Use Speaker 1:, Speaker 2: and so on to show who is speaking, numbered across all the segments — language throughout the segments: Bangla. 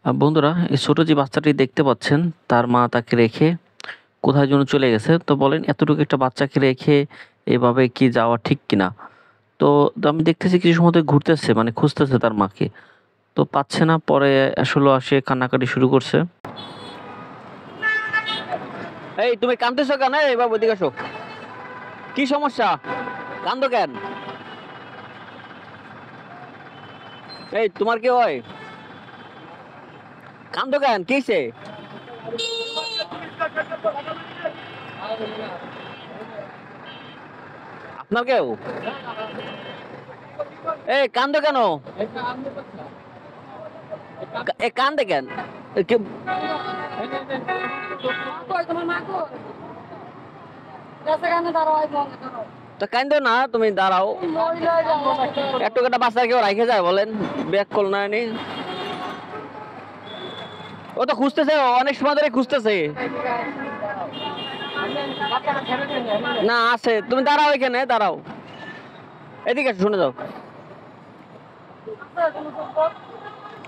Speaker 1: বন্ধুরা, এই ছোট যে বাচ্চাটি দেখতে পাচ্ছেন, তার মা তাকে রেখে কোথায় যেন চলে গেছে। তো বলেন, এতটুকু একটা বাচ্চাকে রেখে এভাবে কি যাওয়া ঠিক কিনা? তো তো আমি দেখতেছি কিছু সময় ধরে ঘুরতেছে, মানে খুঁজতেছে তার মাকে। তো পাচ্ছে না, পরে আসলে সে কান্নাকাটি শুরু করছে। এই, তুমি কাঁদতেছো কেন? এই বাবু, এদিকে আসো। কি সমস্যা? কান্দো কেন? এই, তোমার কি হয়? কান্দো কেন? কি হইছে? আপনার কেউ? এই, কান্দো কেন? এ কান্দে কেন? তো কান্দো না, তুমি দাঁড়াও। একটু একটা বাচ্চা কেউ রাখে যায় বলেন? ব্যাক কল না নি। ও তো খুঁজতেছে, অনেক সময় ধরে খুঁজতেছে। না, আছে। তুমি দাঁড়াও, এখানে দাঁড়াও। এদিকে শুনে যাও।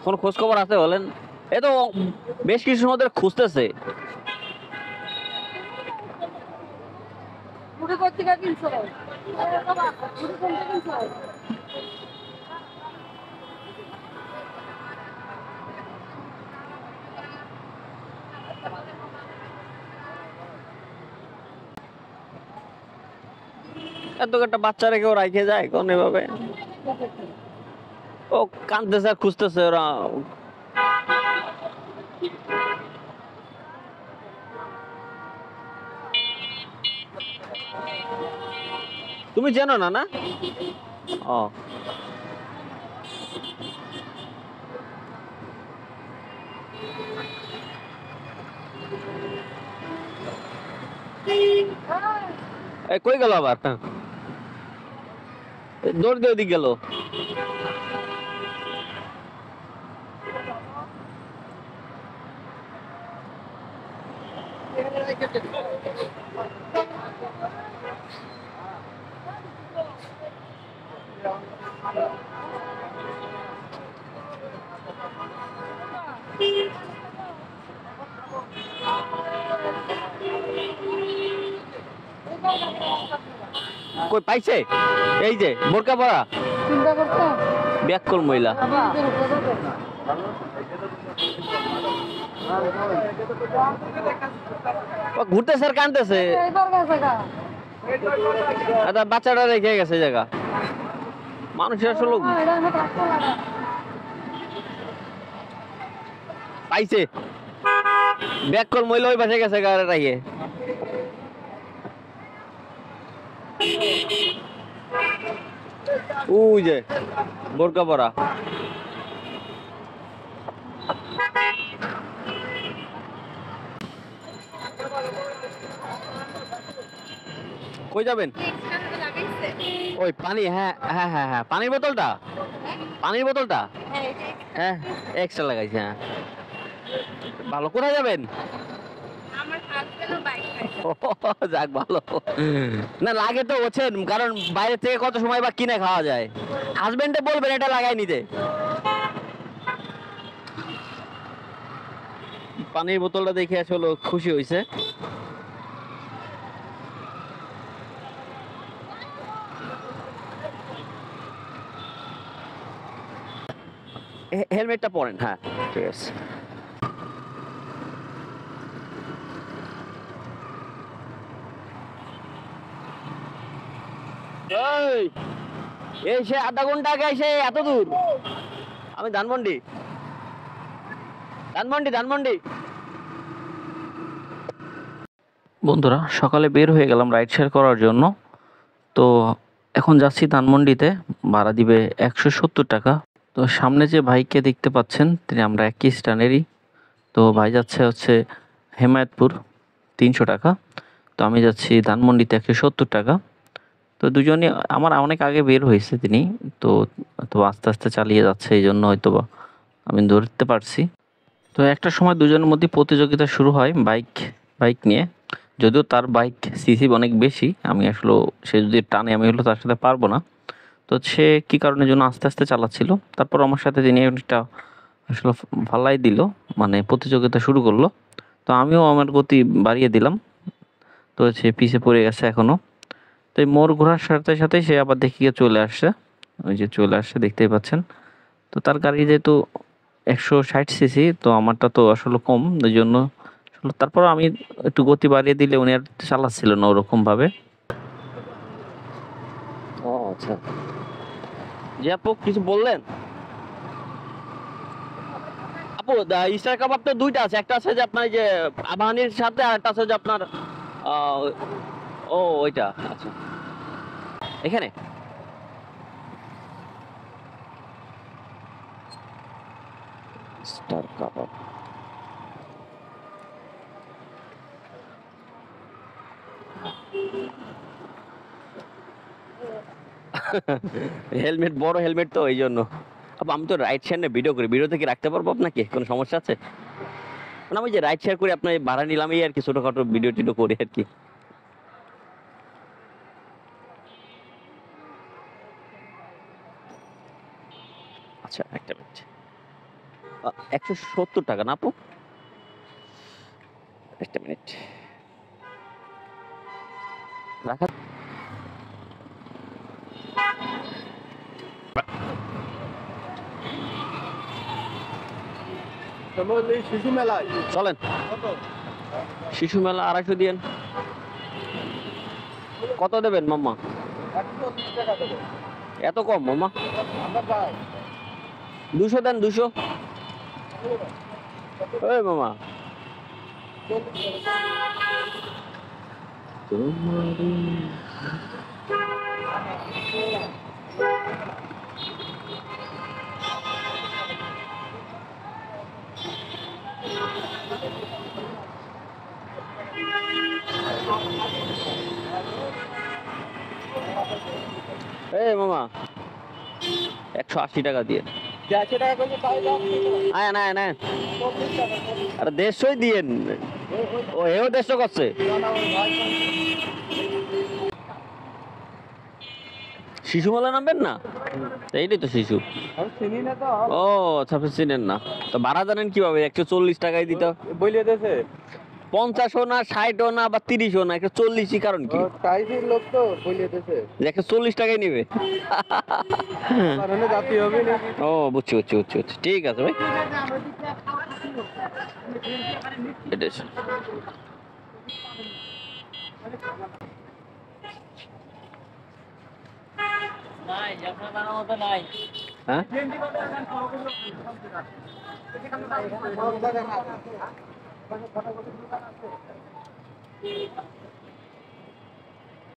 Speaker 1: কোন খোঁজ খবর আছে বলেন? এ তো বেশ কিছু সময় ধরে খুঁজতেছে। এত একটা বাচ্চারা কেউ রাখে যায় কোন এভাবে? ও কাঁদতেছে আর খুঁজতেছে ওরা। তুমি জানো না? না। ও, কই গেল আবার? দৌড় দিয়ে ওদিক গেল। কই পাইছে? এই যে বোরকা পরা ব্যাককল মহিলা। ঘুরতেছে আর কানতেছে। বাচ্চাটা রেখে গেছে জায়গা। মানুষের আসলে পাইছে। ব্যাককল মহিলা ওই পাশে গেছে গাড়ি রাখিয়ে। ওই যে বোরকা পরা। কই যাবেন? ওই পানি, হ্যাঁ হ্যাঁ হ্যাঁ হ্যাঁ, পানির বোতলটা। পানির বোতলটা হ্যাঁ, এক্সট্রা লাগাইছে। হ্যাঁ, ভালো। কোথায় যাবেন? যাক, ভালো। না লাগে তো হচ্ছেন, কারণ বাইরে থেকে কত সময় বা কিনে খাওয়া যায়। হাজবেন্ডে বলবেন এটা লাগাই নিতে। পানির বোতলটা দেখে আসলে খুশি হয়েছে। হেলমেটটা পরেন। হ্যাঁ, ঠিক আছে। এই সে আধা ঘন্টা আগে এসে এত দূর। আমি ধানমন্ডি। ধানমন্ডি ধানমন্ডি। বন্ধুরা, সকালে বের হয়ে গেলাম রাইড শেয়ার করার জন্য। তো এখন যাচ্ছি ধানমন্ডিতে। ভাড়া দিবে 170 টাকা। তো সামনে যে ভাইকে দেখতে পাচ্ছেন, তিনি আমরা একই স্থানেরই। তো ভাই যাচ্ছে হচ্ছে হেমায়তপুর, 300 টাকা। তো আমি যাচ্ছি ধানমন্ডিতে 170 টাকা। তো দুজনই আমার অনেক আগে বের হয়েছে তিনি। তো তো আস্তে আস্তে চালিয়ে যাচ্ছে, এই জন্য হয়তো বা আমি ধরতে পারছি। তো একটা সময় দুজনের মধ্যে প্রতিযোগিতা শুরু হয় বাইক বাইক নিয়ে। যদিও তার বাইক সিসি অনেক বেশি, আমি আসলে সে যদি টানে আমি হলো তার সাথে পারবো না। তো সে কি কারণের জন্য আস্তে আস্তে চালাচ্ছিল, তারপর আমার সাথে তিনি একটা আসলে ফালাই দিল, মানে প্রতিযোগিতা শুরু করলো। তো আমিও আমার গতি বাড়িয়ে দিলাম, তো সে পিছে পড়ে গেছে এখনো। তো এই মোড় ঘোরার সাথে সাথে সে আবার দেখিয়ে চলে আসছে, ওই যে চলে আসছে দেখতেই পাচ্ছেন। তো তার গাড়ি যেহেতু 160 সিসি, তো আমারটা তো আসলে কম, ওই জন্য আসলে তারপর আমি একটু গতি বাড়িয়ে দিলে উনি আর চালাচ্ছিল না ওরকম ভাবে। ও আচ্ছা, জি আপু কিছু বললেন? আপু স্টার কাবাব তো দুইটা আছে, একটা আছে যে আপনার যে আবাহানির সাথে, আর একটা আছে যে আপনার আহ, ও ওইটা আচ্ছা। এখানে স্টার কাবাব। হেলমেট, বড় হেলমেট তো এই জন্য। আপু আমি তো রাইড শেয়ার ভিডিও করি, ভিডিওতে কি রাখতে পারবো আপনাকে, কোনো সমস্যা আছে? মানে আমি যে রাইড শেয়ার করে আপনার ভাড়া নিলাম এই আর কি, ছোটখাটো ভিডিও টিডিও করি আর কি। আচ্ছা একটা মিনিট। 170 টাকা না আপু? একটা মিনিট রাখা।
Speaker 2: শিশু মেলায়
Speaker 1: চলেন, শিশু মেলা 250 দিয়েন। কত দেবেন মাম্মা?
Speaker 2: 130 টাকা দেবো
Speaker 1: এত কম মাম্মা?
Speaker 2: আমরা যাই
Speaker 1: 200 দেন, 200। ওই মামা, এই মামা 180 টাকা দিয়ে।
Speaker 2: 100 টাকা করে তাই দাম
Speaker 1: আয় না আয় না,
Speaker 2: 40 টাকা
Speaker 1: আরে 150 দিয়েন। ও এও 150 করছে। শিশু মেলা নামবেন না? তো এইটাই তো শিশু।
Speaker 2: আমি চিনি না তো
Speaker 1: ও আচ্ছা, আপনি চিনেন না তো ভাড়া জানেন কিভাবে? 140 টাকায় দিতে।
Speaker 2: বলিয়ে দিয়েছে
Speaker 1: 50ও না, 60ও না, বা 30ও না, 140ই। কারণ কি?
Speaker 2: টাইসির লোক তো বলিয়ে দিয়েছে
Speaker 1: যে 140 টাকায় নিবে।
Speaker 2: কারণে জাতি হবে না
Speaker 1: ও বুঝছি বুঝছি বুঝছি বুঝছি, ঠিক আছে ভাই। এটাই। হ্যাঁ